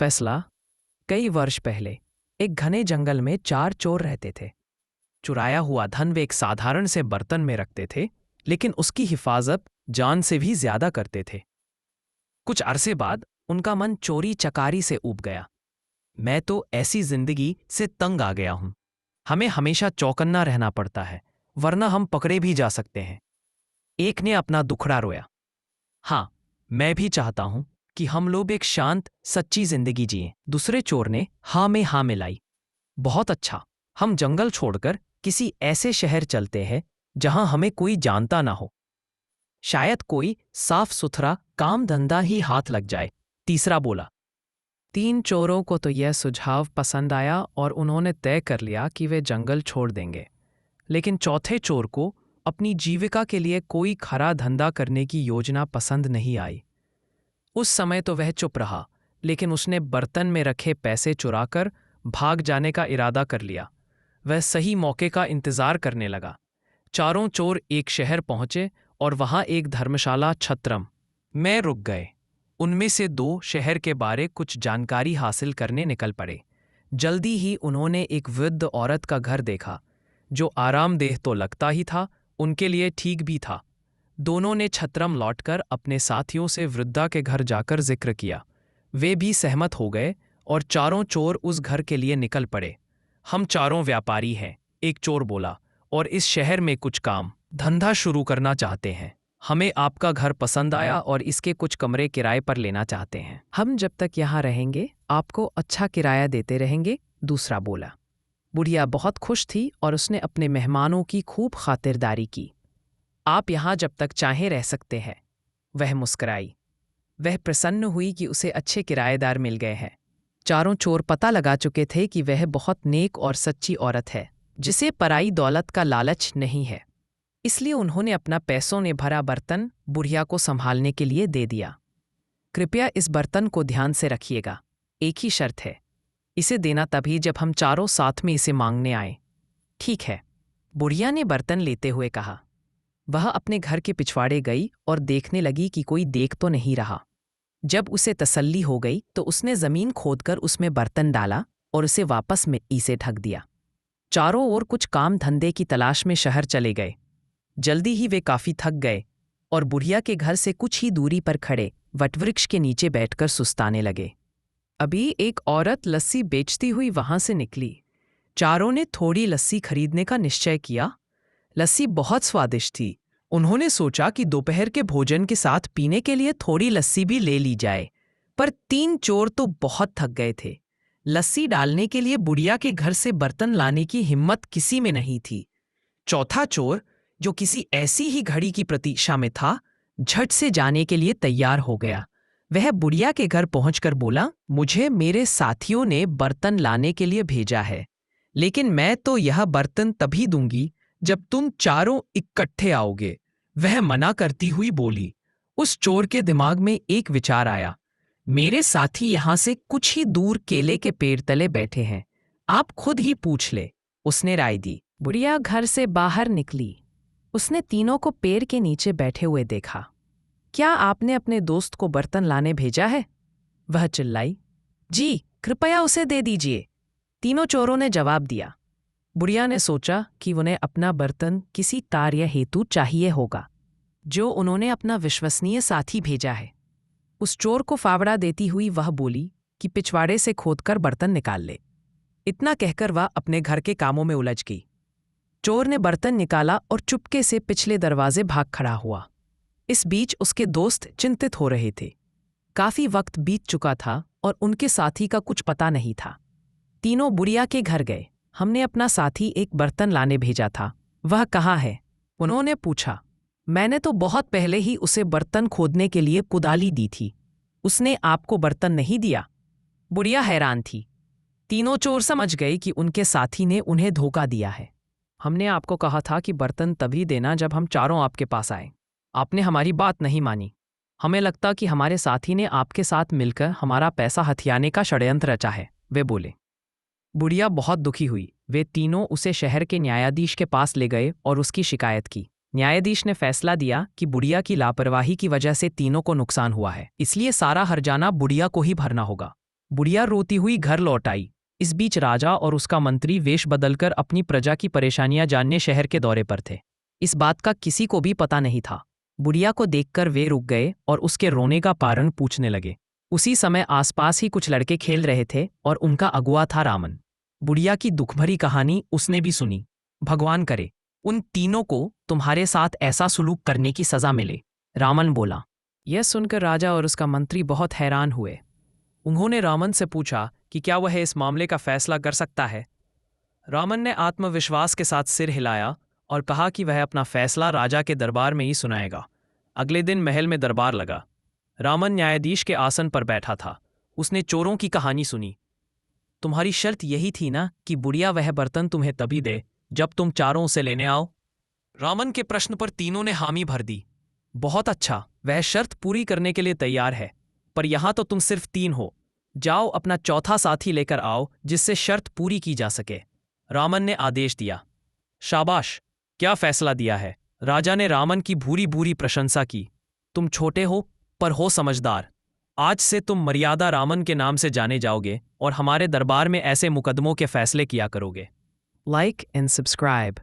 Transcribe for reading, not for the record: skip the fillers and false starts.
फैसला। कई वर्ष पहले एक घने जंगल में 4 चोर रहते थे। चुराया हुआ धन वे एक साधारण से बर्तन में रखते थे, लेकिन उसकी हिफाजत जान से भी ज्यादा करते थे। कुछ अरसे बाद उनका मन चोरी चकारी से ऊब गया। मैं तो ऐसी जिंदगी से तंग आ गया हूं। हमें हमेशा चौकन्ना रहना पड़ता है, वरना हम पकड़े भी जा सकते हैं। एक ने अपना दुखड़ा रोया। हाँ, मैं भी चाहता हूं कि हम लोग एक शांत सच्ची जिंदगी जिएं। दूसरे चोर ने हाँ में हाँ मिलाई। बहुत अच्छा, हम जंगल छोड़कर किसी ऐसे शहर चलते हैं जहां हमें कोई जानता ना हो। शायद कोई साफ सुथरा काम धंधा ही हाथ लग जाए। तीसरा बोला। 3 चोरों को तो यह सुझाव पसंद आया और उन्होंने तय कर लिया कि वे जंगल छोड़ देंगे। लेकिन चौथे चोर को अपनी जीविका के लिए कोई खरा धंधा करने की योजना पसंद नहीं आई। उस समय तो वह चुप रहा, लेकिन उसने बर्तन में रखे पैसे चुराकर भाग जाने का इरादा कर लिया। वह सही मौके का इंतजार करने लगा। चारों चोर एक शहर पहुंचे और वहां एक धर्मशाला छत्रम में रुक गए। उनमें से 2 शहर के बारे कुछ जानकारी हासिल करने निकल पड़े। जल्दी ही उन्होंने एक वृद्ध औरत का घर देखा, जो आरामदेह तो लगता ही था, उनके लिए ठीक भी था। दोनों ने छत्रम लौटकर अपने साथियों से वृद्धा के घर जाकर जिक्र किया। वे भी सहमत हो गए और चारों चोर उस घर के लिए निकल पड़े। हम चारों व्यापारी हैं, एक चोर बोला, और इस शहर में कुछ काम धंधा शुरू करना चाहते हैं। हमें आपका घर पसंद आया और इसके कुछ कमरे किराए पर लेना चाहते हैं। हम जब तक यहाँ रहेंगे आपको अच्छा किराया देते रहेंगे, दूसरा बोला। बुढ़िया बहुत खुश थी और उसने अपने मेहमानों की खूब खातिरदारी की। आप यहाँ जब तक चाहें रह सकते हैं, वह मुस्कुराई। वह प्रसन्न हुई कि उसे अच्छे किराएदार मिल गए हैं। चारों चोर पता लगा चुके थे कि वह बहुत नेक और सच्ची औरत है, जिसे पराई दौलत का लालच नहीं है। इसलिए उन्होंने अपना पैसों ने भरा बर्तन बुढ़िया को संभालने के लिए दे दिया। कृपया इस बर्तन को ध्यान से रखिएगा, एक ही शर्त है, इसे देना तभी जब हम चारों साथ में इसे मांगने आए। ठीक है, बुढ़िया ने बर्तन लेते हुए कहा। वह अपने घर के पिछवाड़े गई और देखने लगी कि कोई देख तो नहीं रहा। जब उसे तसल्ली हो गई तो उसने जमीन खोदकर उसमें बर्तन डाला और उसे वापस मिट्टी से ढक दिया। चारों ओर कुछ काम धंधे की तलाश में शहर चले गए। जल्दी ही वे काफी थक गए और बुढ़िया के घर से कुछ ही दूरी पर खड़े वटवृक्ष के नीचे बैठकर सुस्ताने लगे। अभी एक औरत लस्सी बेचती हुई वहां से निकली। चारों ने थोड़ी लस्सी खरीदने का निश्चय किया। लस्सी बहुत स्वादिष्ट थी। उन्होंने सोचा कि दोपहर के भोजन के साथ पीने के लिए थोड़ी लस्सी भी ले ली जाए, पर 3 चोर तो बहुत थक गए थे। लस्सी डालने के लिए बुढ़िया के घर से बर्तन लाने की हिम्मत किसी में नहीं थी। चौथा चोर, जो किसी ऐसी ही घड़ी की प्रतीक्षा में था, झट से जाने के लिए तैयार हो गया। वह बुढ़िया के घर पहुंचकर बोला, मुझे मेरे साथियों ने बर्तन लाने के लिए भेजा है, लेकिन मैं तो यह बर्तन तभी दूंगी जब तुम चारों इकट्ठे आओगे। वह मना करती हुई बोली। उस चोर के दिमाग में एक विचार आया। मेरे साथी यहां से कुछ ही दूर केले के पेड़ तले बैठे हैं, आप खुद ही पूछ ले, उसने राय दी। बुढ़िया घर से बाहर निकली। उसने तीनों को पेड़ के नीचे बैठे हुए देखा। क्या आपने अपने दोस्त को बर्तन लाने भेजा है? वह चिल्लाई। जी, कृपया उसे दे दीजिए, तीनों चोरों ने जवाब दिया। बुढ़िया ने सोचा कि उन्हें अपना बर्तन किसी कार्य हेतु चाहिए होगा, जो उन्होंने अपना विश्वसनीय साथी भेजा है। उस चोर को फावड़ा देती हुई वह बोली कि पिछवाड़े से खोदकर बर्तन निकाल ले। इतना कहकर वह अपने घर के कामों में उलझ गई। चोर ने बर्तन निकाला और चुपके से पिछले दरवाजे भाग खड़ा हुआ। इस बीच उसके दोस्त चिंतित हो रहे थे। काफी वक्त बीत चुका था और उनके साथी का कुछ पता नहीं था। तीनों बुढ़िया के घर गए। हमने अपना साथी एक बर्तन लाने भेजा था, वह कहाँ है? उन्होंने पूछा। मैंने तो बहुत पहले ही उसे बर्तन खोदने के लिए कुदाली दी थी, उसने आपको बर्तन नहीं दिया? बुढ़िया हैरान थी। तीनों चोर समझ गए कि उनके साथी ने उन्हें धोखा दिया है। हमने आपको कहा था कि बर्तन तभी देना जब हम चारों आपके पास आए। आपने हमारी बात नहीं मानी। हमें लगता कि हमारे साथी ने आपके साथ मिलकर हमारा पैसा हथियाने का षड्यंत्र रचा है, वे बोले। बुढ़िया बहुत दुखी हुई। वे तीनों उसे शहर के न्यायाधीश के पास ले गए और उसकी शिकायत की। न्यायाधीश ने फैसला दिया कि बुढ़िया की लापरवाही की वजह से तीनों को नुकसान हुआ है, इसलिए सारा हर्जाना बुढ़िया को ही भरना होगा। बुढ़िया रोती हुई घर लौट आई। इस बीच राजा और उसका मंत्री वेश बदलकर अपनी प्रजा की परेशानियां जानने शहर के दौरे पर थे। इस बात का किसी को भी पता नहीं था। बुढ़िया को देखकर वे रुक गए और उसके रोने का कारण पूछने लगे। उसी समय आसपास ही कुछ लड़के खेल रहे थे और उनका अगुआ था रामन। बुढ़िया की दुखभरी कहानी उसने भी सुनी। भगवान करे उन तीनों को तुम्हारे साथ ऐसा सुलूक करने की सजा मिले, रामन बोला। यह सुनकर राजा और उसका मंत्री बहुत हैरान हुए। उन्होंने रामन से पूछा कि क्या वह इस मामले का फैसला कर सकता है। रामन ने आत्मविश्वास के साथ सिर हिलाया और कहा कि वह अपना फैसला राजा के दरबार में ही सुनाएगा। अगले दिन महल में दरबार लगा। रामन न्यायाधीश के आसन पर बैठा था। उसने चोरों की कहानी सुनी। तुम्हारी शर्त यही थी ना कि बुढ़िया वह बर्तन तुम्हें तभी दे जब तुम चारों उसे लेने आओ। रामन के प्रश्न पर तीनों ने हामी भर दी। बहुत अच्छा, वह शर्त पूरी करने के लिए तैयार है, पर यहां तो तुम सिर्फ 3 हो। जाओ अपना चौथा साथी लेकर आओ जिससे शर्त पूरी की जा सके, रामन ने आदेश दिया। शाबाश, क्या फैसला दिया है, राजा ने रामन की भूरी भूरी प्रशंसा की। तुम छोटे हो पर हो समझदार। आज से तुम मर्यादा रामन के नाम से जाने जाओगे और हमारे दरबार में ऐसे मुकदमों के फैसले किया करोगे। Like and subscribe.